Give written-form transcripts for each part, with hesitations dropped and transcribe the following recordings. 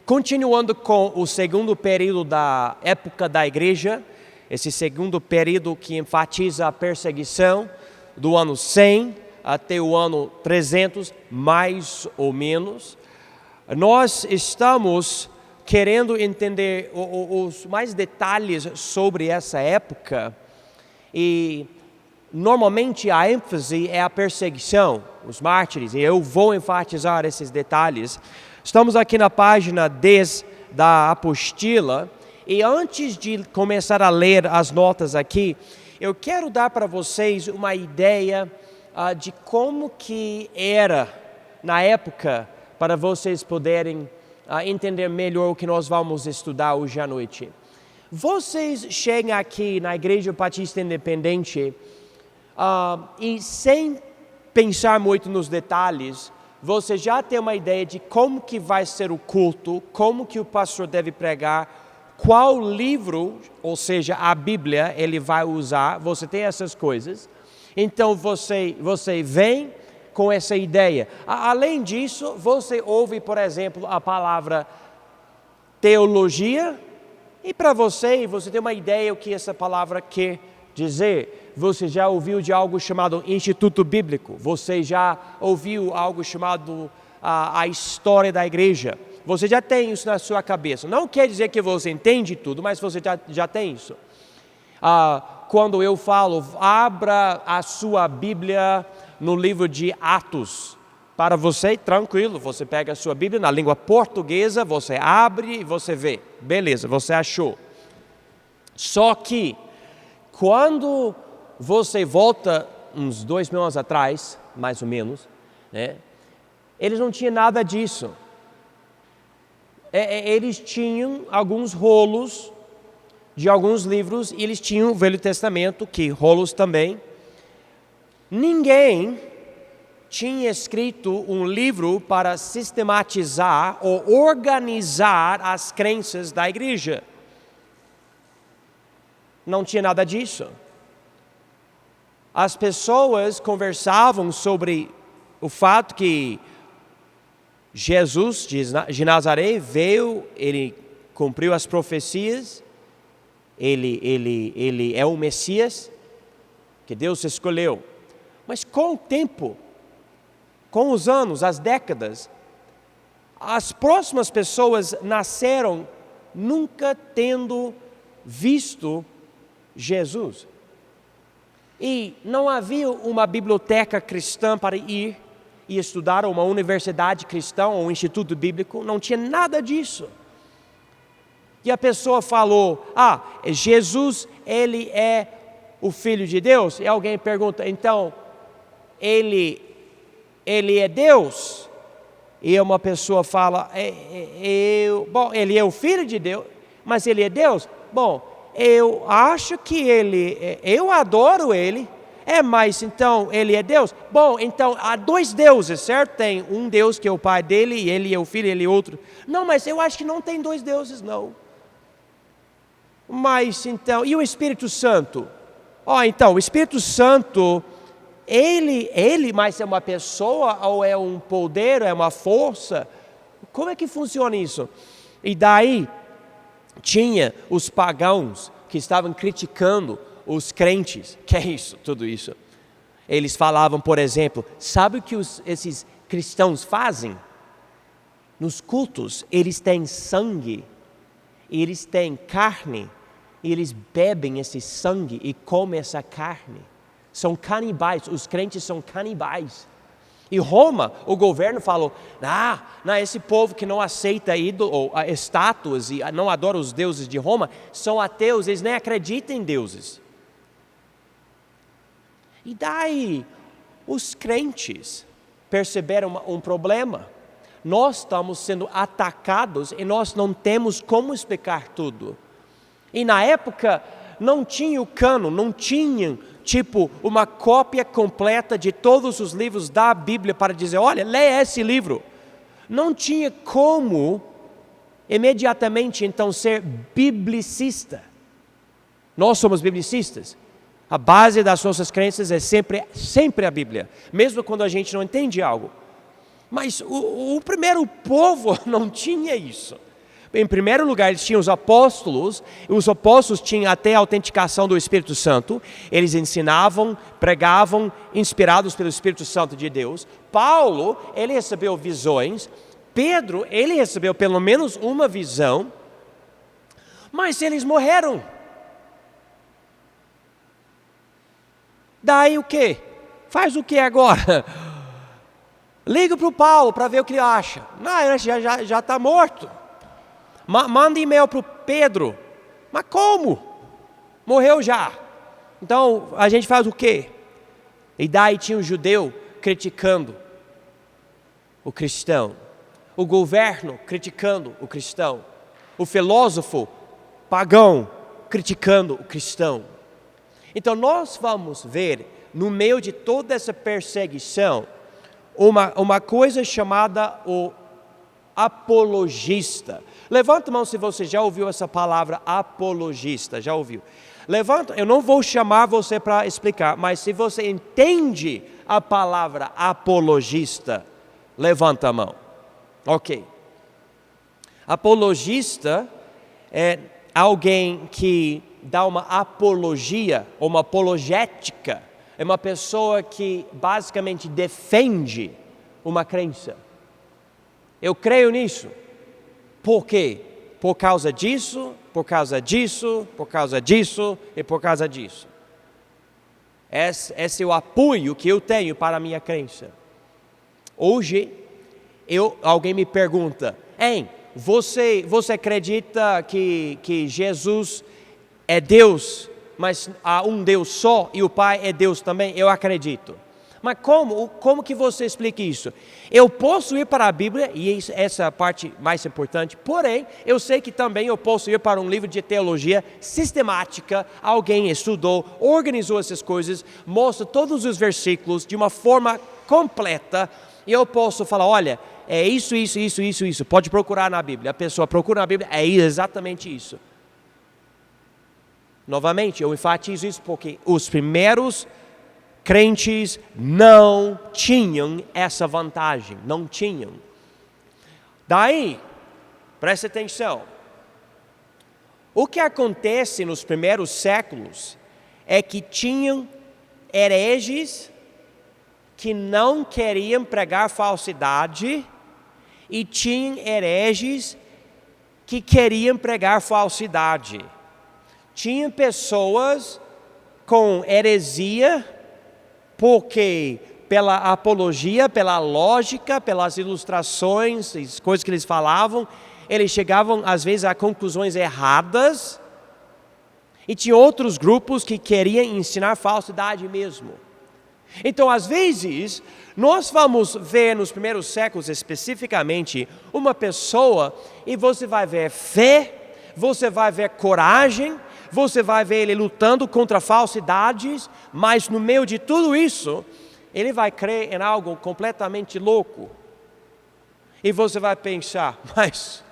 Continuando com o segundo período da época da igreja, esse segundo período que enfatiza a perseguição do ano 100 até o ano 300, mais ou menos, nós estamos querendo entender os mais detalhes sobre essa época e normalmente a ênfase é a perseguição, os mártires, e eu vou enfatizar esses detalhes. Estamos aqui na página 10 da apostila e antes de começar a ler as notas aqui, eu quero dar para vocês uma ideia de como que era na época para vocês poderem entender melhor o que nós vamos estudar hoje à noite. Vocês chegam aqui na Igreja Batista Independente e sem pensar muito nos detalhes, você já tem uma ideia de como que vai ser o culto, como que o pastor deve pregar, qual livro, ou seja, a Bíblia, ele vai usar, você tem essas coisas. Então você vem com essa ideia. Além disso, você ouve, por exemplo, a palavra teologia, e para você tem uma ideia o que essa palavra quer dizer. Você já ouviu de algo chamado Instituto Bíblico, você já ouviu algo chamado a história da igreja, você já tem isso na sua cabeça. Não quer dizer que você entende tudo, mas você já tem isso. Quando eu falo, abra a sua Bíblia no livro de Atos, para você, tranquilo, você pega a sua Bíblia na língua portuguesa, você abre e você vê, beleza, você achou. Só que, quando você volta uns 2000 anos atrás, mais ou menos, né, eles não tinham nada disso. Eles tinham alguns rolos de alguns livros, e eles tinham o Velho Testamento, que rolos também. Ninguém tinha escrito um livro para sistematizar ou organizar as crenças da igreja. Não tinha nada disso. As pessoas conversavam sobre o fato que Jesus de Nazaré veio, ele cumpriu as profecias, ele é o Messias que Deus escolheu. Mas com o tempo, com os anos, as décadas, as próximas pessoas nasceram nunca tendo visto Jesus. E não havia uma biblioteca cristã para ir e estudar, uma universidade cristã ou um instituto bíblico, não tinha nada disso. E a pessoa falou, Jesus, ele é o Filho de Deus? E alguém pergunta, então, ele é Deus? E uma pessoa fala, ele é o Filho de Deus, mas ele é Deus? Bom, eu acho que eu adoro ele, mas então ele é Deus? Bom, então há dois deuses, certo? Tem um Deus que é o pai dele, e ele é o filho, ele é outro. Não, mas eu acho que não tem dois deuses, não. Mas então, e o Espírito Santo? Então, o Espírito Santo, ele mais é uma pessoa, ou é um poder, ou é uma força? Como é que funciona isso? E daí, tinha os pagãos que estavam criticando os crentes. Que é isso, tudo isso? Eles falavam, por exemplo, sabe o que esses cristãos fazem? Nos cultos, eles têm sangue, eles têm carne, e eles bebem esse sangue e comem essa carne. São canibais, os crentes são canibais. E Roma, o governo falou, esse povo que não aceita estátuas e não adora os deuses de Roma, são ateus, eles nem acreditam em deuses. E daí, os crentes perceberam um problema. Nós estamos sendo atacados e nós não temos como explicar tudo. E na época, não tinha o cânon, não tinha uma cópia completa de todos os livros da Bíblia para dizer, olha, leia esse livro. Não tinha como imediatamente então ser biblicista. Nós somos biblicistas. A base das nossas crenças é sempre a Bíblia, mesmo quando a gente não entende algo. Mas o primeiro povo não tinha isso. Em primeiro lugar, eles tinham os apóstolos tinham até a autenticação do Espírito Santo, eles ensinavam, pregavam, inspirados pelo Espírito Santo de Deus. Paulo, ele recebeu visões. Pedro, ele recebeu pelo menos uma visão, mas eles morreram. Daí o quê? Faz o que agora? Liga para o Paulo para ver o que ele acha. Não, ele já está morto. Manda e-mail para o Pedro. Mas como? Morreu já. Então a gente faz o quê? E daí tinha um judeu criticando o cristão, o governo criticando o cristão, o filósofo pagão criticando o cristão. Então nós vamos ver, no meio de toda essa perseguição, uma coisa chamada o apologista. Levanta a mão se você já ouviu essa palavra apologista, já ouviu? Levanta, eu não vou chamar você para explicar, mas se você entende a palavra apologista, levanta a mão. Ok. Apologista é alguém que dá uma apologia, ou uma apologética. É uma pessoa que basicamente defende uma crença. Eu creio nisso. Por quê? Por causa disso, por causa disso, por causa disso e por causa disso. Esse é o apoio que eu tenho para a minha crença. Hoje, alguém me pergunta, você acredita que Jesus é Deus, mas há um Deus só e o Pai é Deus também? Eu acredito. Mas como que você explica isso? Eu posso ir para a Bíblia, e essa é a parte mais importante, porém, eu sei que também eu posso ir para um livro de teologia sistemática, alguém estudou, organizou essas coisas, mostra todos os versículos de uma forma completa, e eu posso falar, olha, é isso, pode procurar na Bíblia. A pessoa procura na Bíblia, é exatamente isso. Novamente, eu enfatizo isso porque os primeiros crentes não tinham essa vantagem, não tinham. Daí, preste atenção, o que acontece nos primeiros séculos é que tinham hereges que não queriam pregar falsidade e tinham hereges que queriam pregar falsidade. Tinha pessoas com heresia, porque pela apologia, pela lógica, pelas ilustrações, as coisas que eles falavam, eles chegavam às vezes a conclusões erradas, e tinha outros grupos que queriam ensinar falsidade mesmo. Então, às vezes, nós vamos ver nos primeiros séculos especificamente uma pessoa e você vai ver fé, você vai ver coragem, você vai ver ele lutando contra falsidades, mas no meio de tudo isso, ele vai crer em algo completamente louco. E você vai pensar, mas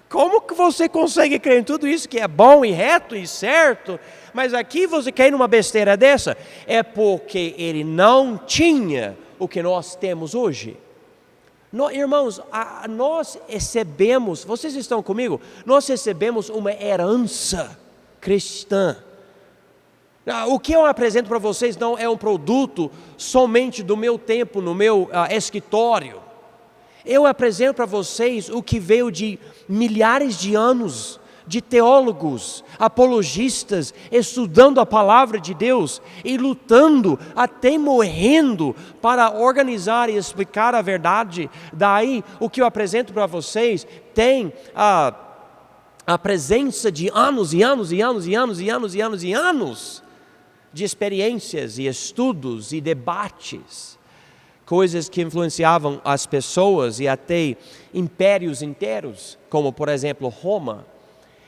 como que você consegue crer em tudo isso que é bom e reto e certo, mas aqui você quer numa besteira dessa? É porque ele não tinha o que nós temos hoje. Irmãos, nós recebemos, vocês estão comigo? Nós recebemos uma herança cristã. O que eu apresento para vocês não é um produto somente do meu tempo, no meu escritório. Eu apresento para vocês o que veio de milhares de anos de teólogos, apologistas, estudando a palavra de Deus e lutando, até morrendo, para organizar e explicar a verdade. Daí, o que eu apresento para vocês tem a presença de anos e anos e anos e anos e anos e anos e anos de experiências e estudos e debates, coisas que influenciavam as pessoas e até impérios inteiros, como por exemplo Roma.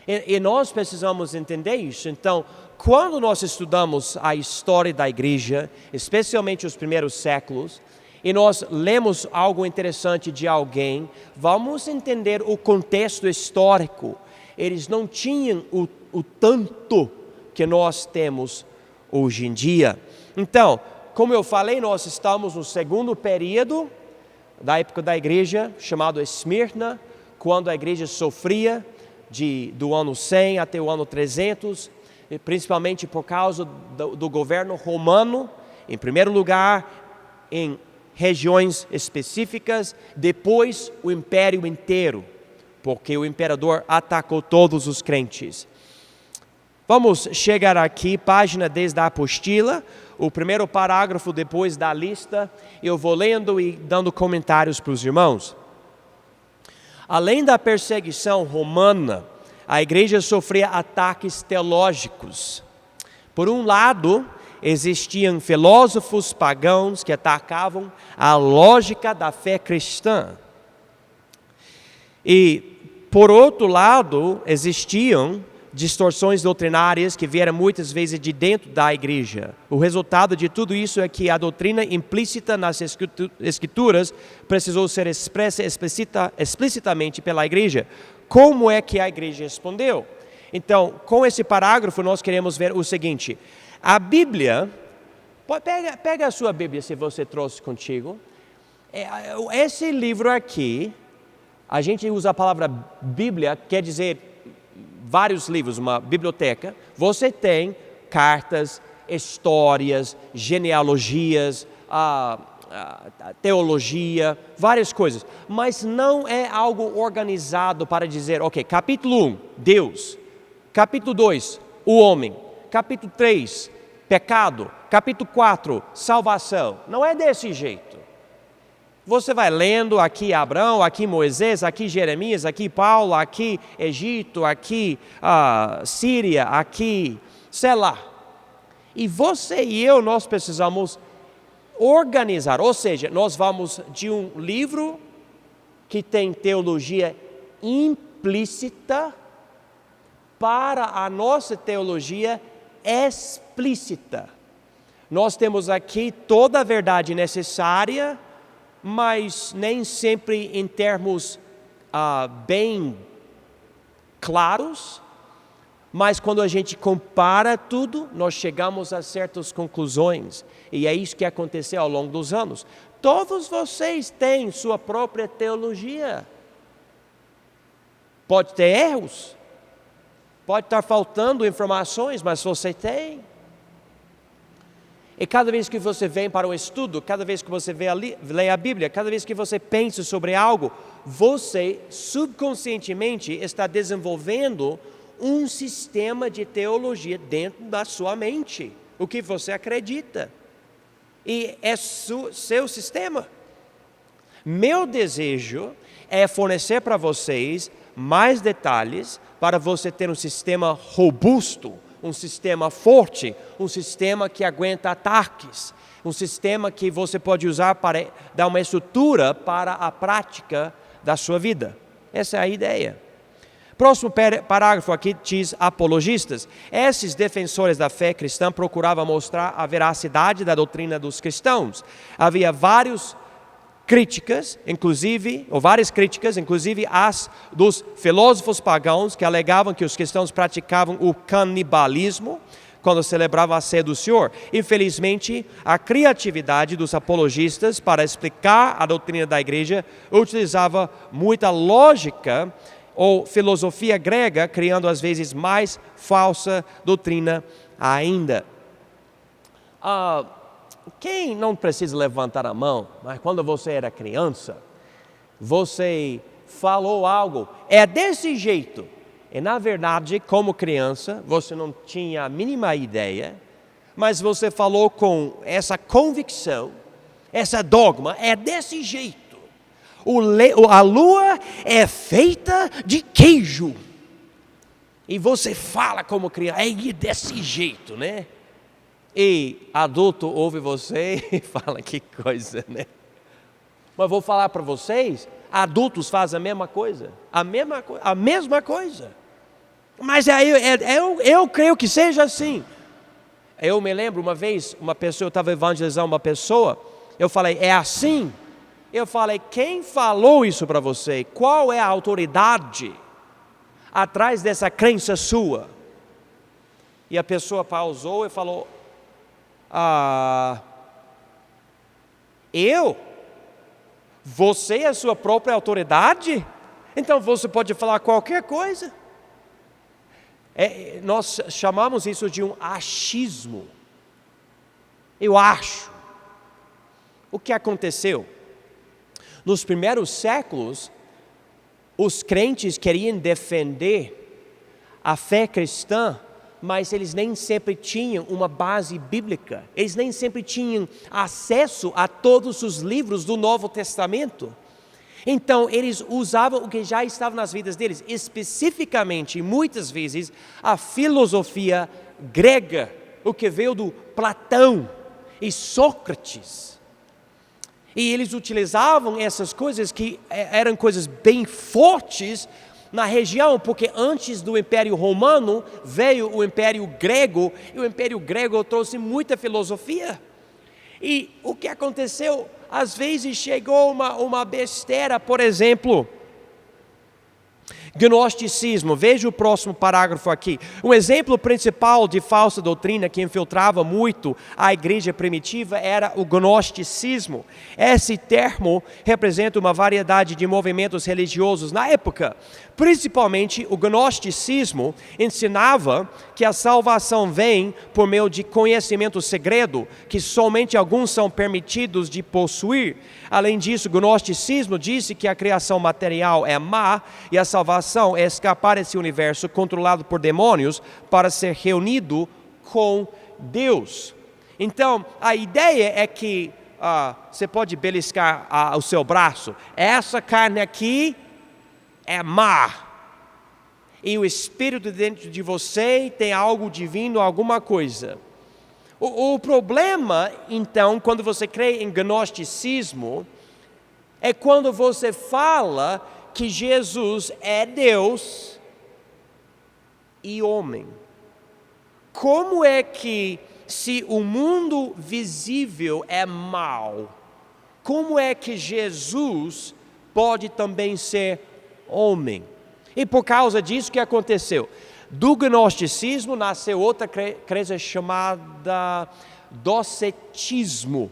E nós precisamos entender isso. Então, quando nós estudamos a história da igreja, especialmente os primeiros séculos, e nós lemos algo interessante de alguém, vamos entender o contexto histórico. Eles não tinham o tanto que nós temos hoje em dia. Então, como eu falei, nós estamos no segundo período da época da igreja, chamado Esmirna, quando a igreja sofria. do ano 100 até o ano 300, principalmente por causa do governo romano, em primeiro lugar, em regiões específicas, depois o império inteiro, porque o imperador atacou todos os crentes. Vamos chegar aqui, página 10 da apostila, o primeiro parágrafo depois da lista, eu vou lendo e dando comentários para os irmãos. Além da perseguição romana, a igreja sofria ataques teológicos. Por um lado, existiam filósofos pagãos que atacavam a lógica da fé cristã. E, por outro lado, existiam distorções doutrinárias que vieram muitas vezes de dentro da igreja. O resultado de tudo isso é que a doutrina implícita nas escrituras precisou ser expressa explicitamente pela igreja. Como é que a igreja respondeu? Então, com esse parágrafo, nós queremos ver o seguinte. A Bíblia, pega a sua Bíblia se você trouxe contigo. Esse livro aqui, a gente usa a palavra Bíblia, quer dizer vários livros, uma biblioteca. Você tem cartas, histórias, genealogias, teologia, várias coisas. Mas não é algo organizado para dizer, ok, capítulo 1, Deus. Capítulo 2, o homem. Capítulo 3, pecado. Capítulo 4, salvação. Não é desse jeito. Você vai lendo aqui Abraão, aqui Moisés, aqui Jeremias, aqui Paulo, aqui Egito, aqui Síria, aqui, sei lá. E você e eu, nós precisamos organizar, ou seja, nós vamos de um livro que tem teologia implícita para a nossa teologia explícita. Nós temos aqui toda a verdade necessária, mas nem sempre em termos bem claros, mas quando a gente compara tudo, nós chegamos a certas conclusões, e é isso que aconteceu ao longo dos anos. Todos vocês têm sua própria teologia. Pode ter erros, pode estar faltando informações, mas você tem. E cada vez que você vem para um estudo, cada vez que você lê a Bíblia, cada vez que você pensa sobre algo, você subconscientemente está desenvolvendo um sistema de teologia dentro da sua mente. O que você acredita. E é seu sistema. Meu desejo é fornecer para vocês mais detalhes para você ter um sistema robusto, um sistema forte, um sistema que aguenta ataques, um sistema que você pode usar para dar uma estrutura para a prática da sua vida. Essa é a ideia. Próximo parágrafo aqui diz apologistas. Esses defensores da fé cristã procuravam mostrar a veracidade da doutrina dos cristãos. Havia várias críticas, inclusive as dos filósofos pagãos que alegavam que os cristãos praticavam o canibalismo quando celebravam a ceia do Senhor. Infelizmente, a criatividade dos apologistas para explicar a doutrina da igreja utilizava muita lógica ou filosofia grega, criando às vezes mais falsa doutrina ainda. Quem não precisa levantar a mão, mas quando você era criança, você falou algo, é desse jeito. E na verdade, como criança, você não tinha a mínima ideia, mas você falou com essa convicção, essa dogma, é desse jeito. A lua é feita de queijo. E você fala como criança, é desse jeito, né? E adulto ouve você e fala, que coisa, né? Mas vou falar para vocês, adultos fazem a mesma coisa. A mesma coisa. Mas eu creio que seja assim. Eu me lembro uma vez, eu estava evangelizando uma pessoa, eu falei, é assim? Eu falei, quem falou isso para você? Qual é a autoridade atrás dessa crença sua? E a pessoa pausou e falou, você é a sua própria autoridade? Então você pode falar qualquer coisa. Nós chamamos isso de um achismo. Eu acho. O que aconteceu? Nos primeiros séculos, os crentes queriam defender a fé cristã, mas eles nem sempre tinham uma base bíblica. Eles nem sempre tinham acesso a todos os livros do Novo Testamento. Então, eles usavam o que já estava nas vidas deles, especificamente, muitas vezes, a filosofia grega, o que veio do Platão e Sócrates. E eles utilizavam essas coisas que eram coisas bem fortes na região, porque antes do Império Romano veio o Império Grego, e o Império Grego trouxe muita filosofia. E o que aconteceu? Às vezes chegou uma besteira, por exemplo, gnosticismo. Veja o próximo parágrafo aqui. Um exemplo principal de falsa doutrina que infiltrava muito a igreja primitiva era o gnosticismo. Esse termo representa uma variedade de movimentos religiosos na época. Principalmente o gnosticismo ensinava que a salvação vem por meio de conhecimento segredo, que somente alguns são permitidos de possuir. Além disso, o gnosticismo disse que a criação material é má e a salvação é escapar desse universo controlado por demônios para ser reunido com Deus. Então, a ideia é que você pode beliscar o seu braço. Essa carne aqui é má. E o Espírito dentro de você tem algo divino, alguma coisa. O problema, então, quando você crê em gnosticismo, é quando você fala que Jesus é Deus e homem. Como é que, se o mundo visível é mau, como é que Jesus pode também ser homem? E por causa disso, o que aconteceu? Do gnosticismo nasceu outra crença chamada docetismo.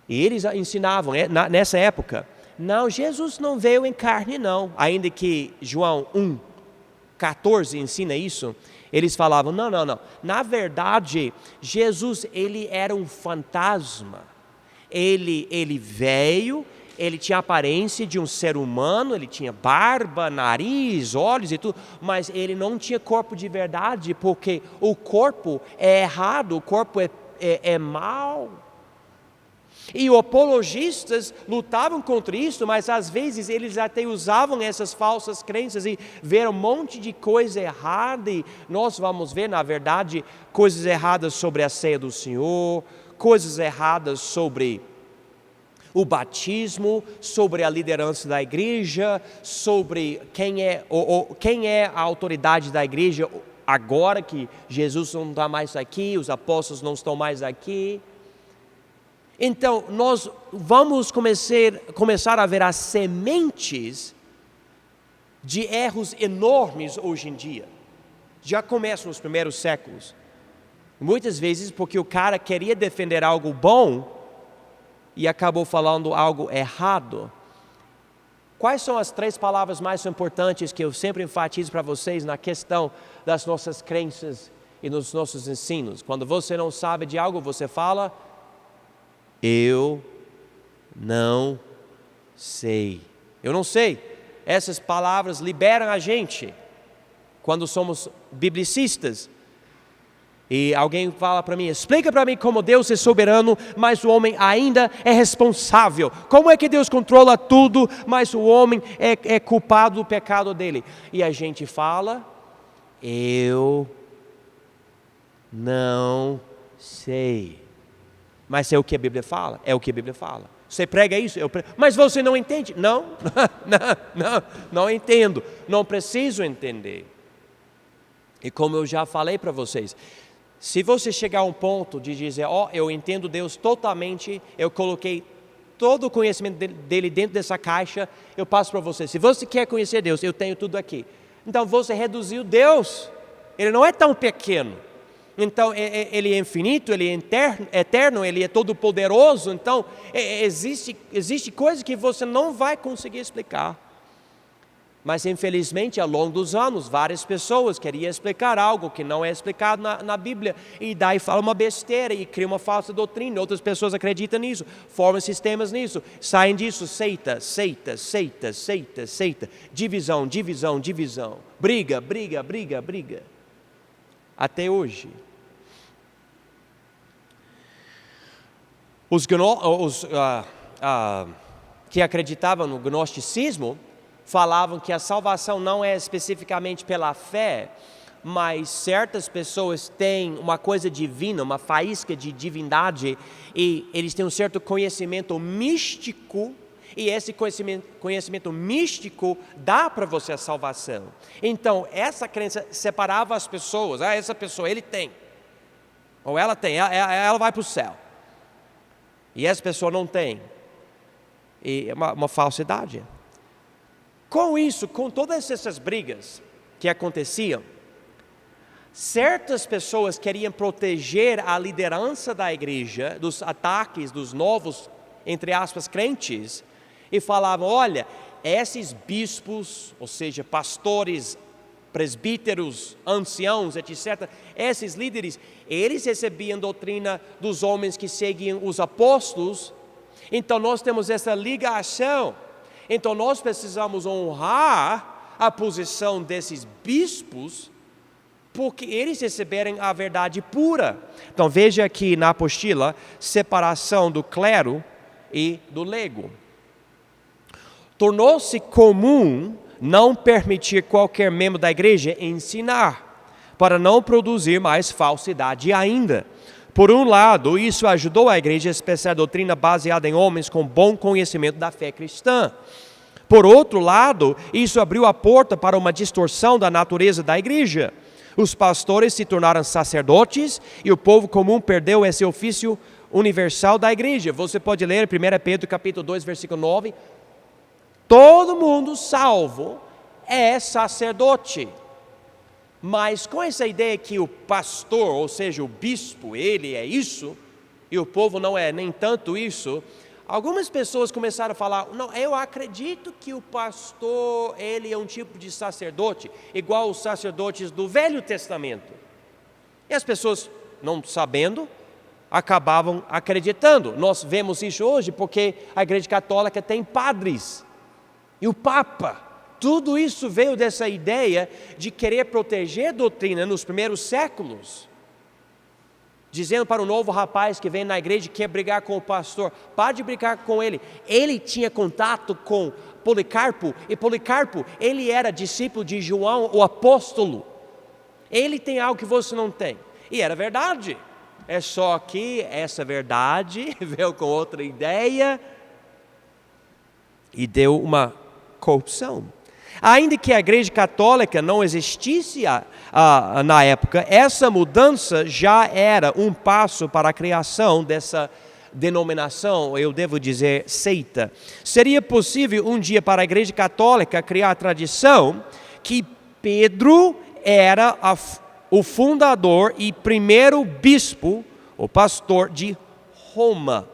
E eles ensinavam, nessa época, não, Jesus não veio em carne não. Ainda que João 1:14 ensina isso, eles falavam, não. Na verdade, Jesus, ele era um fantasma. Ele veio, ele tinha a aparência de um ser humano, ele tinha barba, nariz, olhos e tudo, mas ele não tinha corpo de verdade, porque o corpo é errado, o corpo é mau. E os apologistas lutavam contra isso, mas às vezes eles até usavam essas falsas crenças e viram um monte de coisa errada. E nós vamos ver, na verdade, coisas erradas sobre a ceia do Senhor, coisas erradas sobre o batismo, sobre a liderança da igreja, sobre quem é a autoridade da igreja agora que Jesus não está mais aqui, os apóstolos não estão mais aqui. Então, nós vamos começar a ver as sementes de erros enormes hoje em dia. Já começam nos primeiros séculos. Muitas vezes porque o cara queria defender algo bom e acabou falando algo errado. Quais são as 3 palavras mais importantes que eu sempre enfatizo para vocês na questão das nossas crenças e dos nossos ensinos? Quando você não sabe de algo, você fala: eu não sei. Eu não sei. Essas palavras liberam a gente quando somos biblicistas. E alguém fala para mim, explica para mim como Deus é soberano, mas o homem ainda é responsável. Como é que Deus controla tudo, mas o homem é culpado do pecado dele? E a gente fala, eu não sei. Mas é o que a Bíblia fala? É o que a Bíblia fala. Você prega isso? Mas você não entende? Não entendo. Não preciso entender. E como eu já falei para vocês, se você chegar a um ponto de dizer, eu entendo Deus totalmente, eu coloquei todo o conhecimento dele dentro dessa caixa, eu passo para você. Se você quer conhecer Deus, eu tenho tudo aqui. Então você reduziu Deus. Ele não é tão pequeno. Então ele é infinito, ele é eterno, ele é todo poderoso. Então existe coisa que você não vai conseguir explicar. Mas infelizmente ao longo dos anos, várias pessoas queriam explicar algo que não é explicado na Bíblia. E daí fala uma besteira e cria uma falsa doutrina. Outras pessoas acreditam nisso, formam sistemas nisso. Saem disso, seita. Divisão. Briga. Até hoje. Os que acreditavam no gnosticismo falavam que a salvação não é especificamente pela fé, mas certas pessoas têm uma coisa divina, uma faísca de divindade, e eles têm um certo conhecimento místico, e esse conhecimento místico dá para você a salvação. Então, essa crença separava as pessoas. Essa pessoa, ele tem, ou ela tem, ela vai para o céu. E essa pessoa não tem. E é uma falsidade. Com isso, com todas essas brigas que aconteciam, certas pessoas queriam proteger a liderança da igreja dos ataques dos novos, entre aspas, crentes, e falavam, olha, esses bispos, ou seja, pastores, presbíteros, anciãos, etc., esses líderes, eles recebiam doutrina dos homens que seguiam os apóstolos, então nós temos essa ligação. Então nós precisamos honrar a posição desses bispos, porque eles receberam a verdade pura. Então veja aqui na apostila, separação do clero e do leigo. Tornou-se comum não permitir qualquer membro da igreja ensinar, para não produzir mais falsidade ainda. Por um lado, isso ajudou a igreja a expressar a doutrina baseada em homens com bom conhecimento da fé cristã. Por outro lado, isso abriu a porta para uma distorção da natureza da igreja. Os pastores se tornaram sacerdotes e o povo comum perdeu esse ofício universal da igreja. Você pode ler em 1 Pedro capítulo 2, versículo 9. Todo mundo salvo é sacerdote. Mas com essa ideia que o pastor, ou seja, o bispo, ele é isso, e o povo não é nem tanto isso, algumas pessoas começaram a falar, não, eu acredito que o pastor, ele é um tipo de sacerdote, igual os sacerdotes do Velho Testamento. E as pessoas, não sabendo, acabavam acreditando. Nós vemos isso hoje porque a Igreja Católica tem padres, e o Papa. Tudo isso veio dessa ideia de querer proteger a doutrina nos primeiros séculos. Dizendo para o novo rapaz que vem na igreja e quer brigar com o pastor, pare de brigar com ele. Ele tinha contato com Policarpo, e Policarpo, ele era discípulo de João, o apóstolo. Ele tem algo que você não tem. E era verdade. É só que essa verdade veio com outra ideia e deu uma corrupção. Ainda que a igreja católica não existisse na época, essa mudança já era um passo para a criação dessa denominação, eu devo dizer, seita. Seria possível um dia para a igreja católica criar a tradição que Pedro era o fundador e primeiro bispo, o pastor de Roma,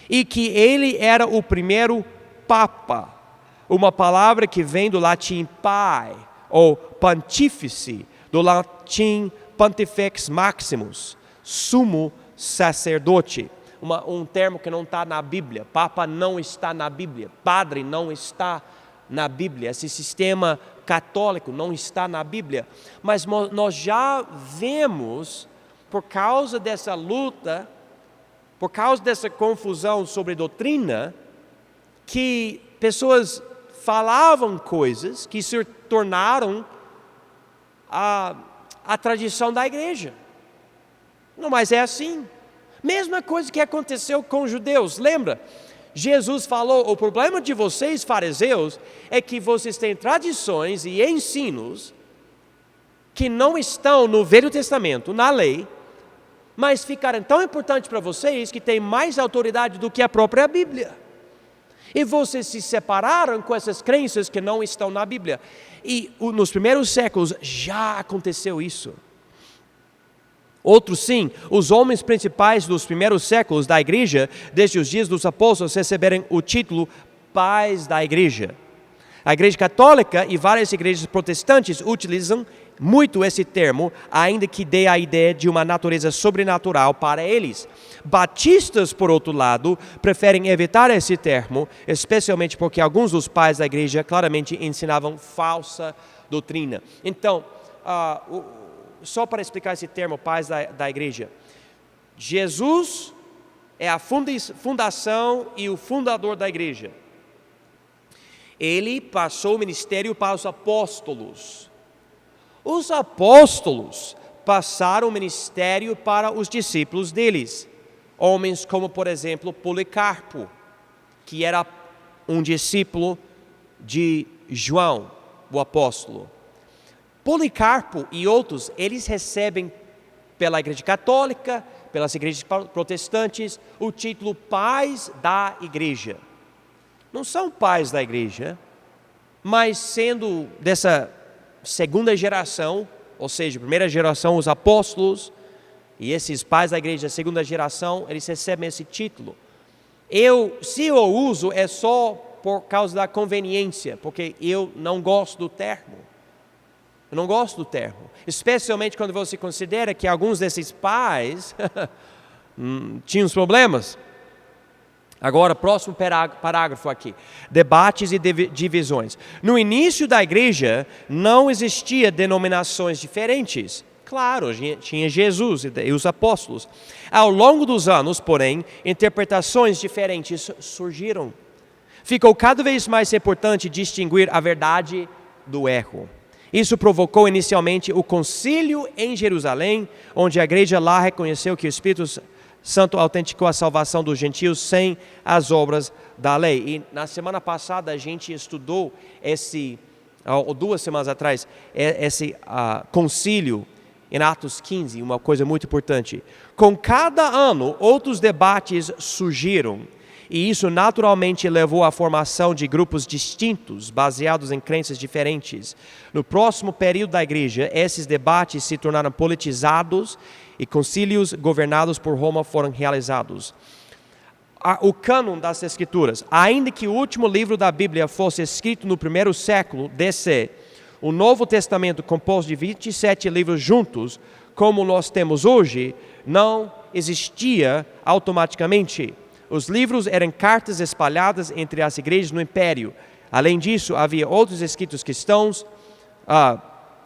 e que ele era o primeiro papa. Uma palavra que vem do latim pai, ou pontífice, do latim pontifex maximus, sumo sacerdote. Um termo que não está na Bíblia. Papa não está na Bíblia. Padre não está na Bíblia. Esse sistema católico não está na Bíblia. Mas nós já vemos, por causa dessa luta, por causa dessa confusão sobre doutrina, que pessoas falavam coisas que se tornaram a tradição da igreja. Não, mas é assim. Mesma coisa que aconteceu com os judeus. Lembra? Jesus falou, o problema de vocês, fariseus, é que vocês têm tradições e ensinos que não estão no Velho Testamento, na lei, mas ficaram tão importantes para vocês que têm mais autoridade do que a própria Bíblia. E vocês se separaram com essas crenças que não estão na Bíblia. E nos primeiros séculos já aconteceu isso. Outro sim, os homens principais dos primeiros séculos da igreja, desde os dias dos apóstolos, receberam o título pais da igreja. A Igreja Católica e várias igrejas protestantes utilizam muito esse termo, ainda que dê a ideia de uma natureza sobrenatural para eles. Batistas, por outro lado, preferem evitar esse termo, especialmente porque alguns dos pais da igreja claramente ensinavam falsa doutrina. Então, só para explicar esse termo, pais da igreja, Jesus é a fundação e o fundador da igreja. Ele passou o ministério para os apóstolos. Os apóstolos passaram o ministério para os discípulos deles. Homens como, por exemplo, Policarpo, que era um discípulo de João, o apóstolo. Policarpo e outros, eles recebem pela Igreja Católica, pelas igrejas protestantes, o título pais da igreja. Não são pais da igreja, mas sendo dessa segunda geração, ou seja, primeira geração, os apóstolos, e esses pais da igreja, segunda geração, eles recebem esse título. Se eu uso, é só por causa da conveniência, porque eu não gosto do termo. Eu não gosto do termo, especialmente quando você considera que alguns desses pais tinham problemas. Agora, próximo parágrafo aqui. Debates e divisões. No início da igreja, não existia denominações diferentes. Claro, tinha Jesus e os apóstolos. Ao longo dos anos, porém, interpretações diferentes surgiram. Ficou cada vez mais importante distinguir a verdade do erro. Isso provocou inicialmente o concílio em Jerusalém, onde a igreja lá reconheceu que o Espírito Santo autenticou a salvação dos gentios sem as obras da lei. E na semana passada a gente estudou ou 2 semanas atrás, esse concílio em Atos 15, uma coisa muito importante. Com cada ano, outros debates surgiram, e isso naturalmente levou à formação de grupos distintos, baseados em crenças diferentes. No próximo período da igreja, esses debates se tornaram politizados e concílios governados por Roma foram realizados. O cânon das Escrituras, ainda que o último livro da Bíblia fosse escrito no primeiro século DC, o Novo Testamento, composto de 27 livros juntos, como nós temos hoje, não existia automaticamente. Os livros eram cartas espalhadas entre as igrejas no Império. Além disso, havia outros escritos cristãos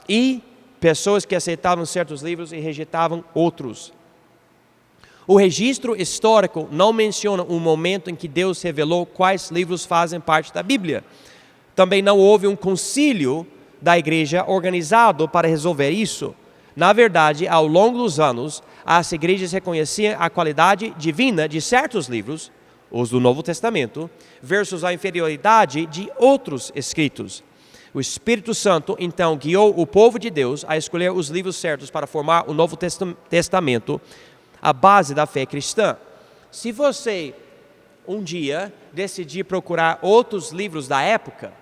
e pessoas que aceitavam certos livros e rejeitavam outros. O registro histórico não menciona um momento em que Deus revelou quais livros fazem parte da Bíblia. Também não houve um concílio da igreja organizado para resolver isso. Na verdade, ao longo dos anos, as igrejas reconheciam a qualidade divina de certos livros, os do Novo Testamento, versus a inferioridade de outros escritos. O Espírito Santo, então, guiou o povo de Deus a escolher os livros certos para formar o Novo Testamento, a base da fé cristã. Se você, um dia, decidir procurar outros livros da época,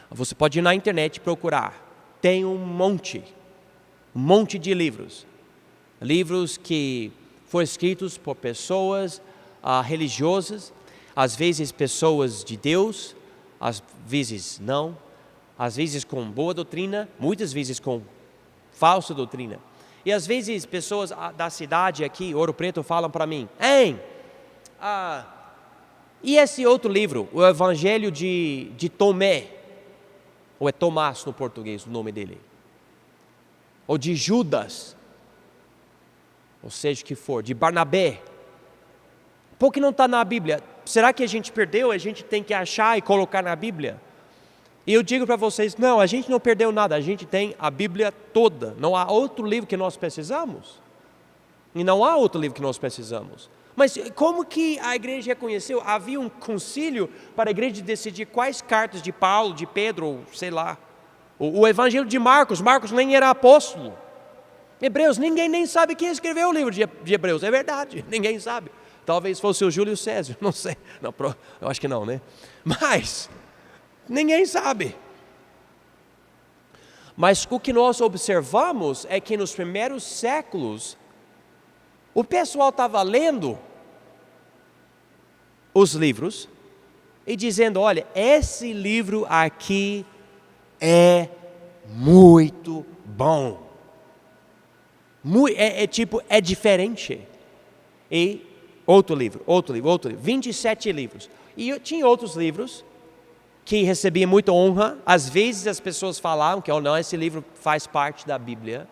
você pode ir na internet e procurar. Tem um monte de livros. Livros que foram escritos por pessoas religiosas, às vezes pessoas de Deus, às vezes não, às vezes com boa doutrina, muitas vezes com falsa doutrina. E às vezes pessoas da cidade aqui, Ouro Preto, falam para mim: "Hein, e esse outro livro, o Evangelho de Tomé, ou é Tomás no português o nome dele, ou de Judas, ou seja que for, de Barnabé, por que não está na Bíblia? Será que a gente perdeu? A gente tem que achar e colocar na Bíblia?" E eu digo para vocês, não, a gente não perdeu nada, a gente tem a Bíblia toda. Não há outro livro que nós precisamos. E não há outro livro que nós precisamos. Mas como que a igreja reconheceu? Havia um concílio para a igreja decidir quais cartas de Paulo, de Pedro, ou sei lá. O Evangelho de Marcos nem era apóstolo. Hebreus, ninguém nem sabe quem escreveu o livro de Hebreus, é verdade, ninguém sabe. Talvez fosse o Júlio César, não sei. Não, eu acho que não, né? Mas ninguém sabe. Mas o que nós observamos é que nos primeiros séculos, o pessoal estava lendo os livros e dizendo, olha, esse livro aqui é muito bom. É diferente. E outro livro, 27 livros. E eu tinha outros livros que recebiam muita honra. Às vezes as pessoas falavam que, não, esse livro faz parte da Bíblia.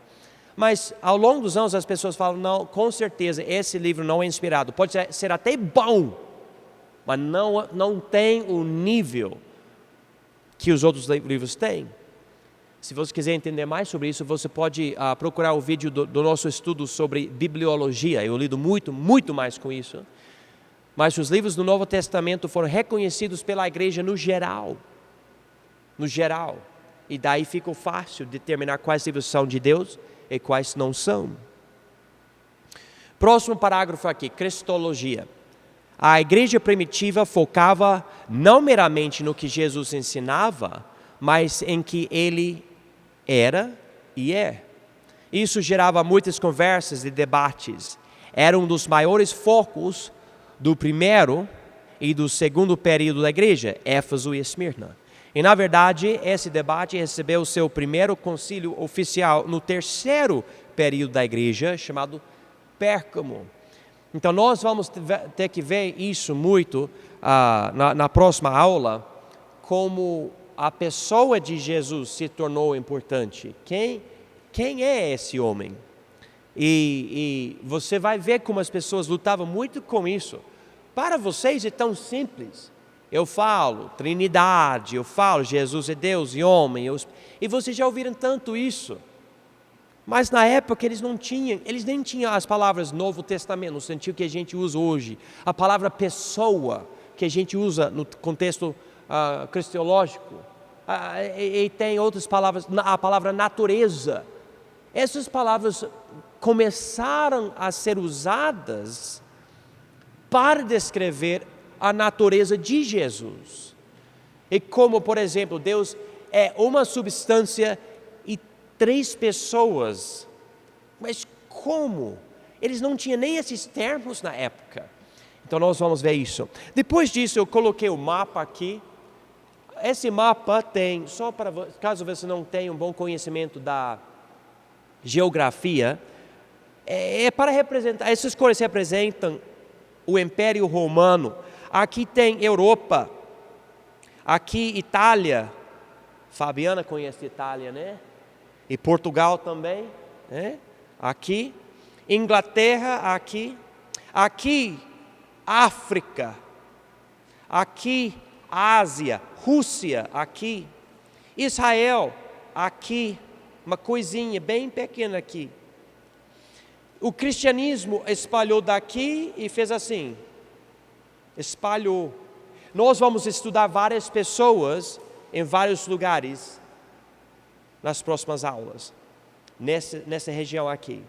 Mas ao longo dos anos as pessoas falam, não, com certeza esse livro não é inspirado. Pode ser até bom, mas não tem o nível que os outros livros têm. Se você quiser entender mais sobre isso, você pode procurar o vídeo do nosso estudo sobre bibliologia. Eu lido muito mais com isso. Mas os livros do Novo Testamento foram reconhecidos pela igreja no geral. No geral. E daí fica fácil determinar quais livros são de Deus e quais não são. Próximo parágrafo aqui, cristologia. A igreja primitiva focava não meramente no que Jesus ensinava, mas em que ele era e é. Isso gerava muitas conversas e debates. Era um dos maiores focos do primeiro e do segundo período da igreja, Éfeso e Esmirna. E na verdade, esse debate recebeu seu primeiro concílio oficial no terceiro período da igreja, chamado Pérgamo. Então nós vamos ter que ver isso muito na próxima aula, como a pessoa de Jesus se tornou importante. Quem é esse homem? E você vai ver como as pessoas lutavam muito com isso. Para vocês é tão simples. Eu falo Trindade, eu falo Jesus é Deus e homem. E vocês já ouviram tanto isso. Mas na época eles nem tinham as palavras Novo Testamento, no sentido que a gente usa hoje. A palavra pessoa, que a gente usa no contexto cristológico. E tem outras palavras, a palavra natureza. Essas palavras começaram a ser usadas para descrever a natureza de Jesus. E como, por exemplo, Deus é uma substância e 3 pessoas. Mas como? Eles não tinham nem esses termos na época. Então nós vamos ver isso. Depois disso eu coloquei o mapa aqui. Esse mapa tem, só para caso você não tenha um bom conhecimento da geografia, é para representar, essas cores representam o Império Romano. Aqui tem Europa, aqui Itália, Fabiana conhece Itália, né? E Portugal também, né? Aqui, Inglaterra, aqui África, aqui Ásia, Rússia, aqui, Israel, aqui, uma coisinha bem pequena aqui. O cristianismo espalhou daqui e fez assim, espalhou. Nós vamos estudar várias pessoas em vários lugares nas próximas aulas, nessa região aqui.